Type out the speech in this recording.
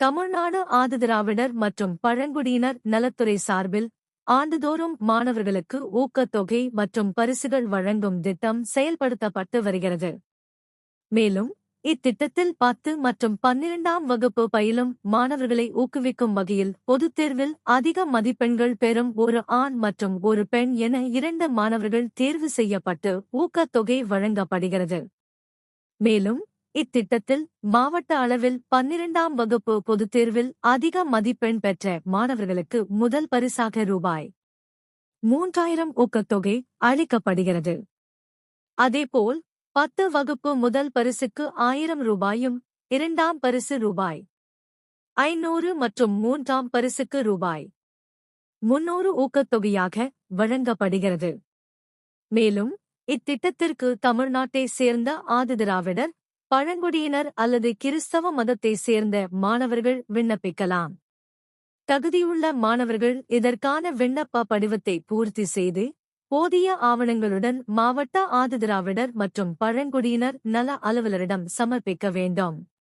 தமிழ்நாடு ஆதிதிராவிடர் மற்றும் பழங்குடியினர் நலத்துறை சார்பில் ஆண்டுதோறும் மாணவர்களுக்கு ஊக்கத்தொகை மற்றும் பரிசுகள் வழங்கும் திட்டம் செயல்படுத்தப்பட்டு வருகிறது. மேலும் இத்திட்டத்தில் 10 மற்றும் 12ஆம் வகுப்பு பயிலும் மாணவர்களை ஊக்குவிக்கும் வகையில் பொதுத் தேர்வில் அதிக மதிப்பெண்கள் பெறும் ஒரு ஆண் மற்றும் ஒரு பெண் என 2 மாணவர்கள் தேர்வு செய்யப்பட்டு ஊக்கத்தொகை வழங்கப்படுகிறது. மேலும் இத்திட்டத்தில் மாவட்ட அளவில் 12ஆம் வகுப்பு பொதுத் தேர்வில் அதிக மதிப்பெண் பெற்ற மாணவர்களுக்கு முதல் பரிசாக ரூபாய் 3000 ஊக்கத்தொகை அளிக்கப்படுகிறது. அதேபோல் 10 வகுப்பு முதல் பரிசுக்கு 1000 ரூபாயும், 2ஆம் பரிசு ரூபாய் 500 மற்றும் 3ஆம் பரிசுக்கு ரூபாய் 300 ஊக்கத்தொகையாக வழங்கப்படுகிறது. மேலும் இத்திட்டத்திற்கு தமிழ்நாட்டைச் சேர்ந்த ஆதிதிராவிடர், பழங்குடியினர் அல்லது கிறிஸ்தவ மதத்தைச் சேர்ந்த மாணவர்கள் விண்ணப்பிக்கலாம். தகுதியுள்ள மாணவர்கள் இதற்கான விண்ணப்ப படிவத்தை பூர்த்தி செய்து போதிய ஆவணங்களுடன் மாவட்ட ஆதிதிராவிடர் மற்றும் பழங்குடியினர் நல அலுவலரிடம் சமர்ப்பிக்க வேண்டும்.